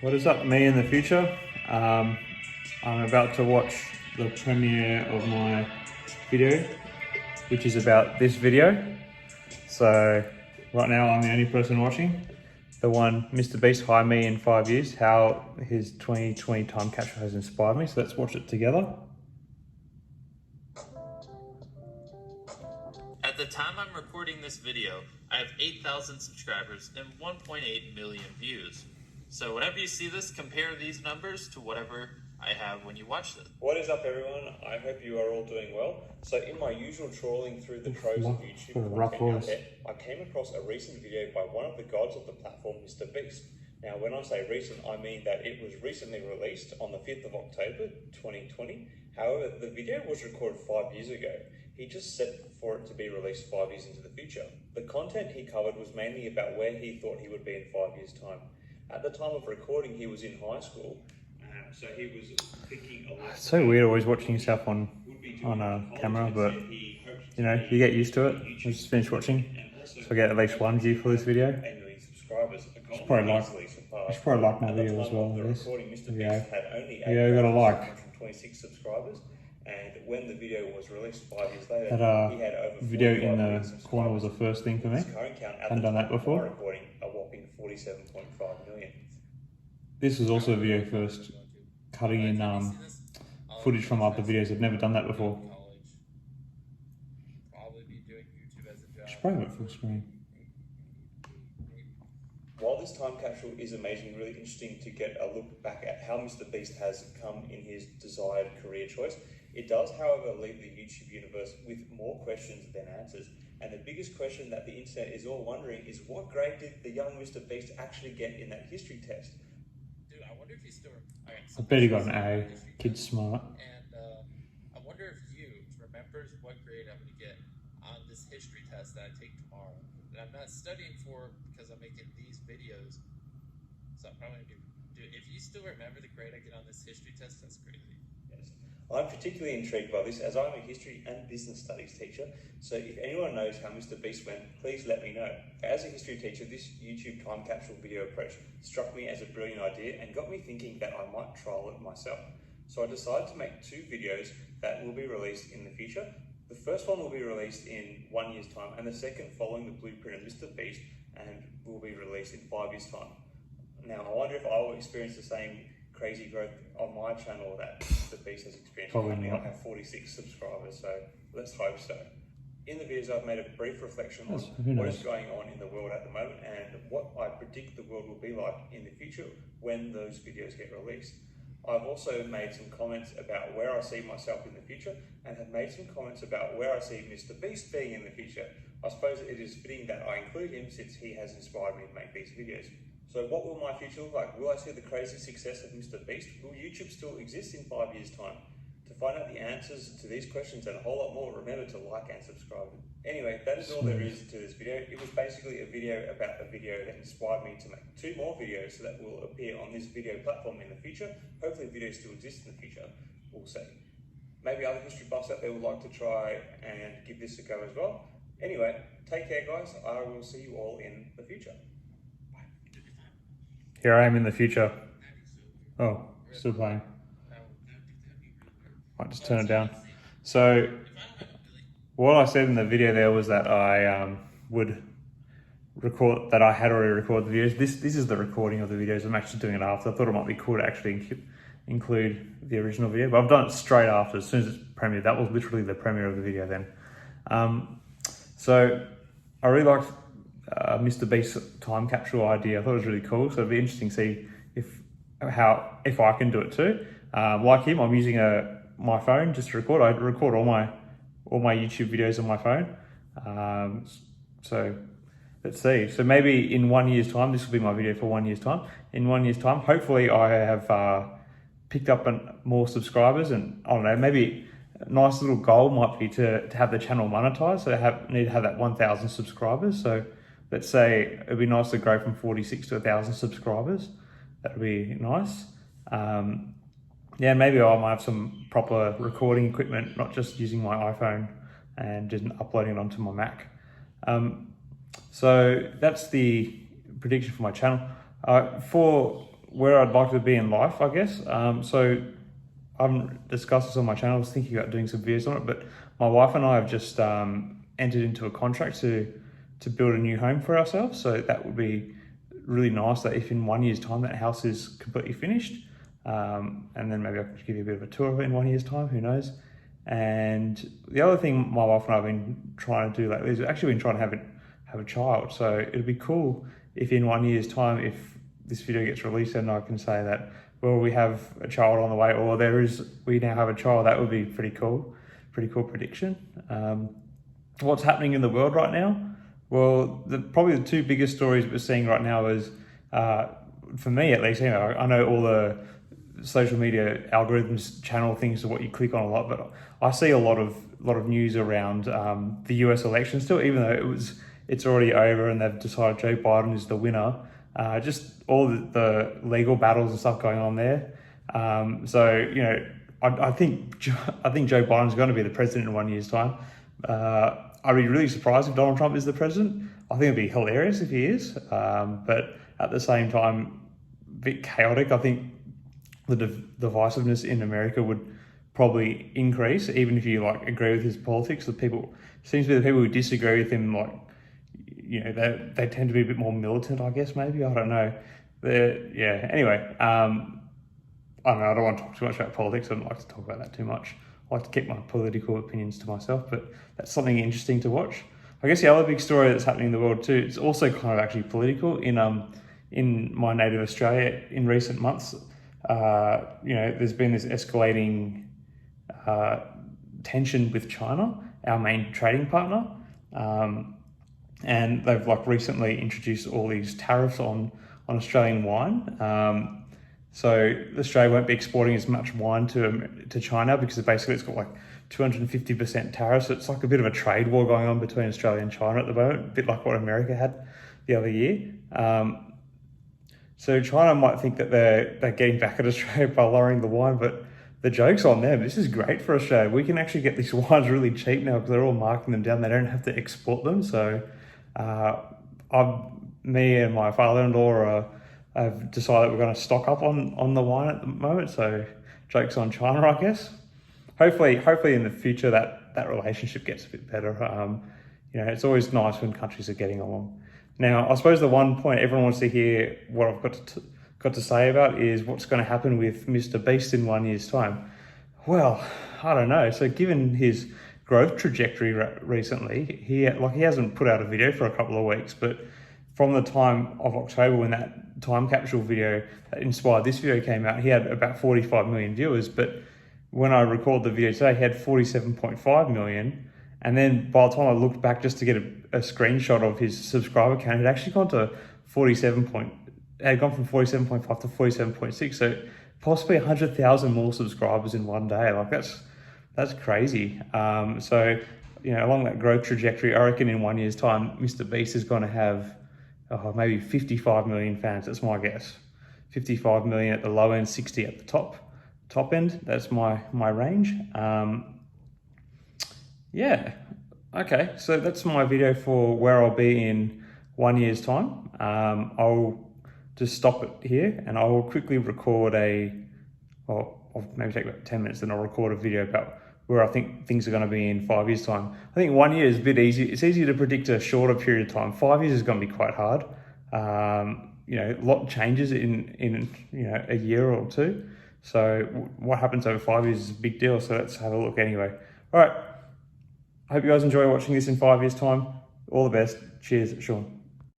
What is up, me in the future? I'm about to watch the premiere of my video, which is about this video. So right now I'm the only person watching. The one MrBeast hired me in 5 years, how his 2020 time capsule has inspired me. So let's watch it together. At the time I'm recording this video, I have 8,000 subscribers and 1.8 million views. So whenever you see this, compare these numbers to whatever I have when you watch this. What is up, everyone? I hope you are all doing well. So in my usual trawling through the troves of YouTube content out there, I came across a recent video by one of the gods of the platform, MrBeast. Now, when I say recent, I mean that it was recently released on the 5th of October, 2020. However, the video was recorded 5 years ago. He just set for it to be released 5 years into the future. The content he covered was mainly about where he thought he would be in 5 years' time. At the time of recording, he was in high school, so he was thinking a lot. It's so weird always watching yourself on camera, but you know, you get used to it. I just finished watching, so I get at least one view for this video. I should probably like my video as well. This video you got to like. 26 subscribers, and when the video was released 5 years later, That he had over video in the corner was the first thing for me. Hadn't done that before. Recording a whopping 47.5 million. This was also a video first cutting in footage from other videos. I've never done that before. Should probably have it full screen. While this time capsule is amazing, really interesting to get a look back at how MrBeast has come in his desired career choice, it does, however, leave the YouTube universe with more questions than answers. And the biggest question that the internet is all wondering is, what grade did the young MrBeast actually get in that history test? Dude, I wonder if he's still... I bet he got an A. Kid's smart. And I wonder if you remembers what grade I'm going to get on this history test that I take tomorrow. That I'm not studying for because I'm making these videos. So I'm probably going to do... If you still remember the grade I get on this history test, that's crazy. Yes. I'm particularly intrigued by this as I'm a history and business studies teacher. So if anyone knows how MrBeast went, please let me know. As a history teacher, this YouTube time capsule video approach struck me as a brilliant idea and got me thinking that I might trial it myself. So I decided to make 2 videos that will be released in the future. The first one will be released in 1 year's time, and the second following the blueprint of MrBeast and will be released in 5 years' time. Now, I wonder if I will experience the same crazy growth on my channel that MrBeast has experienced. Currently, I have 46 subscribers, so let's hope so. In the videos, I've made a brief reflection on what is going on in the world at the moment and what I predict the world will be like in the future when those videos get released. I've also made some comments about where I see myself in the future and have made some comments about where I see MrBeast being in the future. I suppose it is fitting that I include him since he has inspired me to make these videos. So what will my future look like? Will I see the crazy success of MrBeast? Will YouTube still exist in 5 years' time? To find out the answers to these questions and a whole lot more, remember to like and subscribe. Anyway, that is all there is to this video. It was basically a video about a video that inspired me to make 2 more videos that will appear on this video platform in the future. Hopefully videos still exist in the future, we'll see. Maybe other history buffs out there would like to try and give this a go as well. Anyway, take care guys, I will see you all in the future. Bye. Here I am in the future. Oh, still playing. Might just turn it down. So what I said in the video there was that I would record, that I had already recorded the videos. This is the recording of the videos. I'm actually doing it after. I thought it might be cool to actually include the original video, but I've done it straight after, as soon as it's premiered. That was literally the premiere of the video then. So I really liked MrBeast's time capsule idea. I thought it was really cool. So it'd be interesting to see if I can do it too. Like him, I'm using my phone just to record. I record all my YouTube videos on my phone. So let's see. So maybe in 1 year's time, this will be my video for 1 year's time. In 1 year's time, hopefully I have picked up more subscribers, and I don't know, maybe a nice little goal might be to have the channel monetized. So I need to have that 1,000 subscribers. So let's say it'd be nice to grow from 46 to 1,000 subscribers. That would be nice. Yeah, maybe I might have some proper recording equipment, not just using my iPhone and just uploading it onto my Mac. So that's the prediction for my channel. For where I'd like to be in life, I guess. So I haven't discussed this on my channel. I was thinking about doing some videos on it, but my wife and I have just entered into a contract to build a new home for ourselves. So that would be really nice that if in 1 year's time that house is completely finished, and then maybe I could give you a bit of a tour of it in 1 year's time, who knows. And the other thing my wife and I have been trying to do lately is actually been trying to have a child. So it'd be cool if in 1 year's time, if this video gets released and I can say that, well, we have a child on the way, or we now have a child. That would be pretty cool prediction. What's happening in the world right now? Well, probably the two biggest stories we're seeing right now is, for me at least, I know all the social media algorithms channel things to what you click on a lot, but I see a lot of news around the US election still, even though it's already over and they've decided Joe Biden is the winner. Just all the legal battles and stuff going on there. So I think Joe Biden's going to be the president in 1 year's time. I'd be really surprised if Donald Trump is the president. I think it'd be hilarious if he is, but at the same time, a bit chaotic. I think the divisiveness in America would probably increase, even if you agree with his politics. Seems to be the people who disagree with him, they tend to be a bit more militant, I guess, maybe. I don't know. Anyway, I don't want to talk too much about politics. I don't like to talk about that too much. I like to keep my political opinions to myself, but that's something interesting to watch. I guess the other big story that's happening in the world too, it's also kind of actually political in my native Australia in recent months. There's been this escalating tension with China, our main trading partner. And they've recently introduced all these tariffs on Australian wine. So Australia won't be exporting as much wine to China because basically it's got 250% tariffs. It's like a bit of a trade war going on between Australia and China at the moment, a bit like what America had the other year. So China might think that they're getting back at Australia by lowering the wine, but the joke's on them. This is great for Australia. We can actually get these wines really cheap now because they're all marking them down. They don't have to export them. So me and my father-in-law have decided we're going to stock up on the wine at the moment. So joke's on China, I guess. Hopefully in the future that relationship gets a bit better. It's always nice when countries are getting along. Now, I suppose the one point everyone wants to hear what I've got to say about is what's going to happen with MrBeast in 1 year's time. Well, I don't know. So given his growth trajectory recently, he hasn't put out a video for a couple of weeks, but from the time of October when that time capsule video that inspired this video came out, he had about 45 million viewers. But when I record the video today, he had 47.5 million. And then by the time I looked back just to get a screenshot of his subscriber count, it had actually gone to had gone from 47.5 to 47.6. So possibly 100,000 more subscribers in one day. That's crazy. So along that growth trajectory, I reckon in 1 year's time, MrBeast is going to have maybe 55 million fans. That's my guess. 55 million at the low end, 60 at the top end. That's my range. Okay, so that's my video for where I'll be in 1 year's time. I'll just stop it here and I will quickly record I'll maybe take about 10 minutes, then I'll record a video about where I think things are going to be in 5 years' time. I think 1 year is a bit easy. It's easy to predict a shorter period of time. 5 years is going to be quite hard. A lot changes in a year or two. So what happens over 5 years is a big deal. So let's have a look anyway. All right. I hope you guys enjoy watching this in 5 years' time. All the best. Cheers, Shaun.